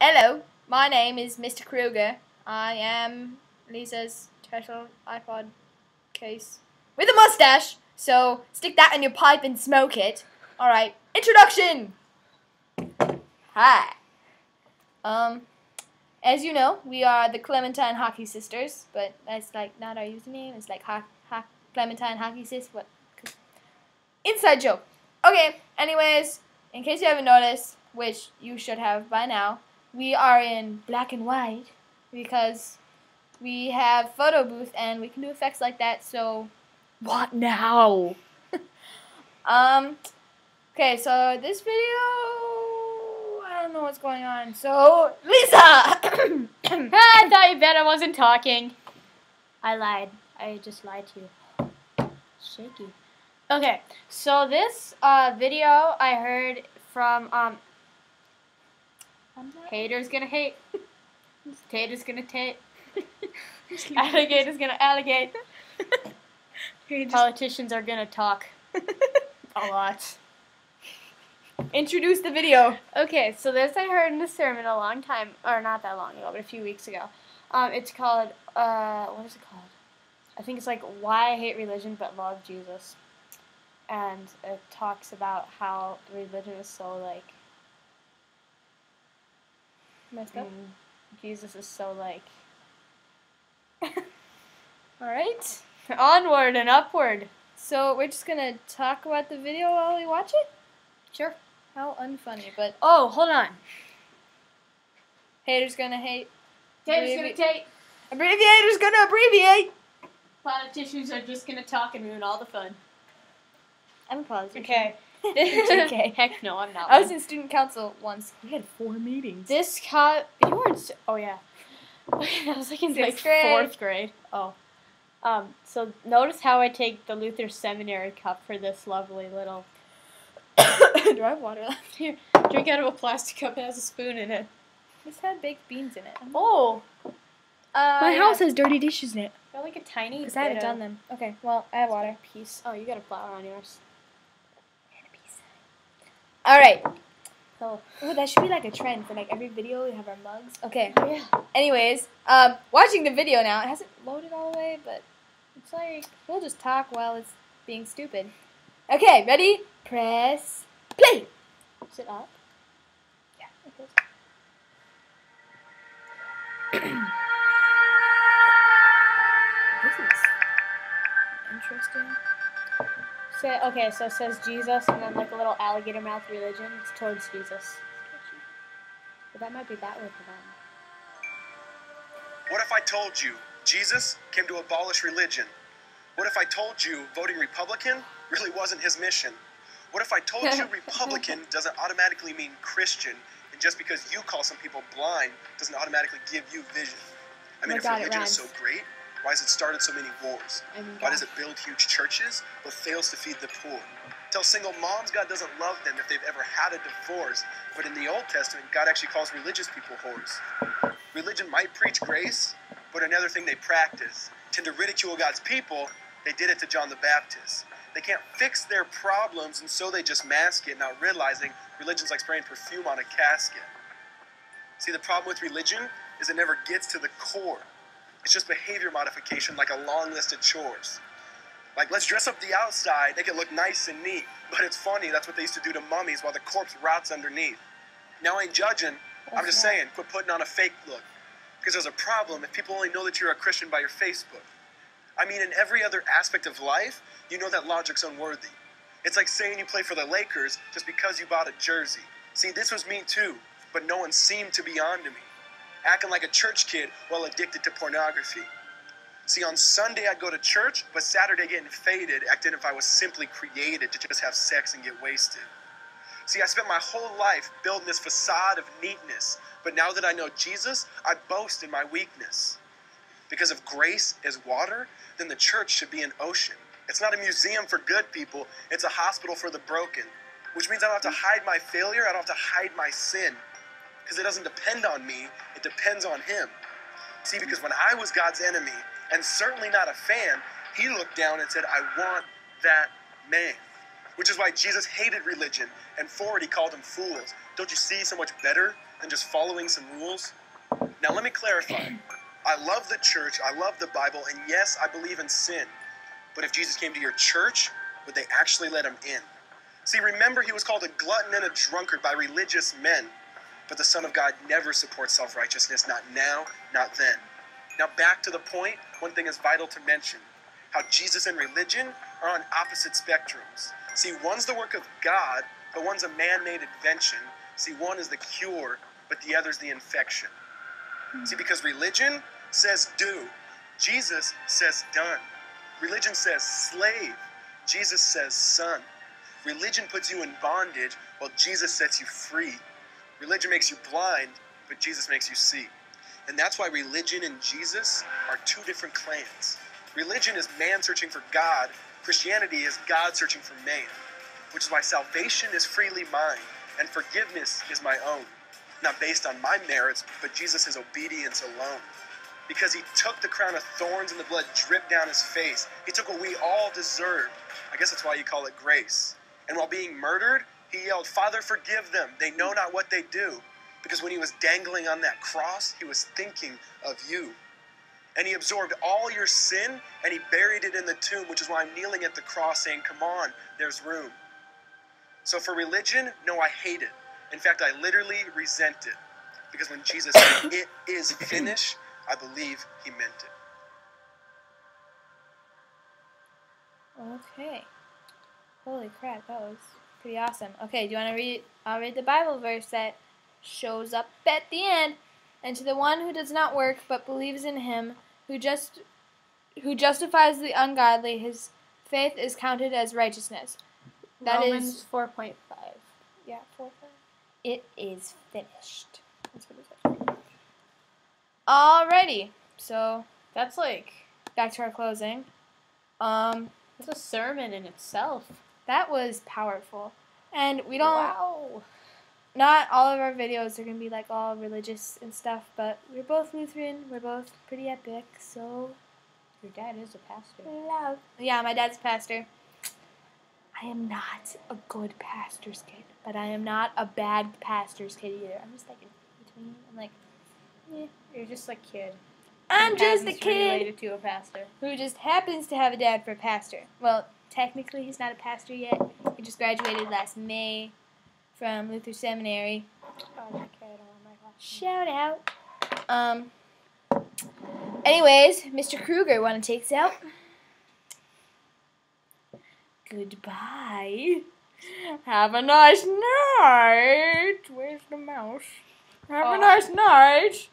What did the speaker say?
Hello, my name is Mr. Kruegger. I am Lisa's special iPod case with a mustache, so stick that in your pipe and smoke it. Alright, introduction! Hi. As you know, we are the Clementine Hockey Sisters, but that's like not our username. It's like Clementine Hockey Sis. What? Inside joke. Okay, anyways, in case you haven't noticed, which you should have by now, we are in black and white because we have photo booth and we can do effects like that, so what now? Okay, so this video, I don't know what's going on. So, Lisa! I thought you bet I wasn't talking. I lied. I just lied to you. Shaky. Okay, so this video I heard from haters gonna hate. Taters gonna tate. Alligators gonna alligate. Politicians are gonna talk a lot. Introduce the video. Okay, so this I heard in a sermon a long time, or not that long ago, but a few weeks ago. It's called, what is it called? I think it's like Why I Hate Religion But Love Jesus. And it talks about how religion is so, like, Messed up. Jesus is so, like, Alright. onward and upward. So we're just gonna talk about the video while we watch it? Sure. How unfunny, but Oh, hold on. haters gonna hate. Taters gonna tate. Abbreviators gonna abbreviate. Politicians are just gonna talk and ruin all the fun. I'm a politician. Okay. Okay. Heck no, I'm not. I was in student council once. We had 4 meetings. This you weren't. Oh yeah. I was like in like Sixth grade. 4th grade. Oh. So notice how I take the Luther Seminary cup for this lovely little. Do I have water left? Here, drink out of a plastic cup. It has a spoon in it. This had baked beans in it. Oh. My house has dirty dishes in it. Got like a tiny. Because I haven't done them. Okay, well, I have water. Piece. Oh, you got a flower on yours. Alright. Oh. Oh, that should be like a trend for like every video we have our mugs. Okay. Oh, yeah. Anyways, watching the video now. It hasn't loaded all the way, but it's like we'll just talk while it's being stupid. Okay, ready? Press play. Is it up? Yeah, it goes. This is interesting. Okay, so it says Jesus and then like a little alligator mouth religion. It's towards Jesus. But that might be that way for them. What if I told you Jesus came to abolish religion? What if I told you voting Republican really wasn't his mission? What if I told you Republican doesn't automatically mean Christian, and just because you call some people blind doesn't automatically give you vision? I mean, if religion is so great, why has it started so many wars? Why does it build huge churches but fails to feed the poor? Tell single moms God doesn't love them if they've ever had a divorce, but in the Old Testament, God actually calls religious people whores. Religion might preach grace, but another thing they practice. Tend to ridicule God's people. They did it to John the Baptist. They can't fix their problems, and so they just mask it, not realizing religion's like spraying perfume on a casket. See, the problem with religion is it never gets to the core. It's just behavior modification, like a long list of chores. Like, let's dress up the outside, make it look nice and neat. But it's funny, that's what they used to do to mummies while the corpse rots underneath. Now, I ain't judging. I'm just saying, quit putting on a fake look. Because there's a problem if people only know that you're a Christian by your Facebook. I mean, in every other aspect of life, you know that logic's unworthy. It's like saying you play for the Lakers just because you bought a jersey. See, this was me too, but no one seemed to be on to me. Acting like a church kid while addicted to pornography. See, on Sunday I'd go to church, but Saturday getting faded, acting if I was simply created to just have sex and get wasted. See, I spent my whole life building this facade of neatness, but now that I know Jesus, I boast in my weakness. Because if grace is water, then the church should be an ocean. It's not a museum for good people, it's a hospital for the broken. Which means I don't have to hide my failure, I don't have to hide my sin. Because it doesn't depend on me, it depends on Him. See, because when I was God's enemy, and certainly not a fan, He looked down and said, I want that man. Which is why Jesus hated religion, and for it He called them fools. Don't you see so much better than just following some rules? Now let me clarify. I love the church, I love the Bible, and yes, I believe in sin. But if Jesus came to your church, would they actually let him in? See, remember, he was called a glutton and a drunkard by religious men. But the Son of God never supports self-righteousness, not now, not then. Now back to the point, one thing is vital to mention. How Jesus and religion are on opposite spectrums. See, one's the work of God, but one's a man-made invention. See, one is the cure, but the other's the infection. See, because religion says do. Jesus says done. Religion says slave. Jesus says son. Religion puts you in bondage, while Jesus sets you free. Religion makes you blind, but Jesus makes you see. And that's why religion and Jesus are two different clans. Religion is man searching for God. Christianity is God searching for man. Which is why salvation is freely mine, and forgiveness is my own. Not based on my merits, but Jesus' obedience alone. Because he took the crown of thorns and the blood dripped down his face. He took what we all deserved. I guess that's why you call it grace. And while being murdered, he yelled, "Father, forgive them. They know not what they do." Because when he was dangling on that cross, he was thinking of you. And he absorbed all your sin, and he buried it in the tomb, which is why I'm kneeling at the cross saying, come on, there's room. So for religion, no, I hate it. In fact, I literally resent it. Because when Jesus said, "It is finished," I believe he meant it. Okay. Holy crap, that was pretty awesome. Okay, do you want to read? I'll read the Bible verse that shows up at the end. And to the one who does not work, but believes in him, who justifies the ungodly, his faith is counted as righteousness. That Romans is 4.5. Yeah, 4.5. It is finished. That's what it says. Alrighty, so That's like, back to our closing. that's a sermon in itself. That was powerful, and we don't. Wow. Not all of our videos are gonna be like all religious and stuff, but we're both Lutheran. We're both pretty epic, so Your dad is a pastor. love. Yeah, my dad's a pastor. I am not a good pastor's kid, but I am not a bad pastor's kid either. I'm just like in between. I'm like, yeah. You're just a kid. I'm just a Happens to be kid related to a pastor. who just happens to have a dad for a pastor. Well, technically he's not a pastor yet. He just graduated last May from Luther Seminary. Oh, okay, I don't want my glasses. Shout out. Anyways, Mr. Kruegger, want to take us out? Goodbye. Have a nice night. Where's the mouse? Have a nice night.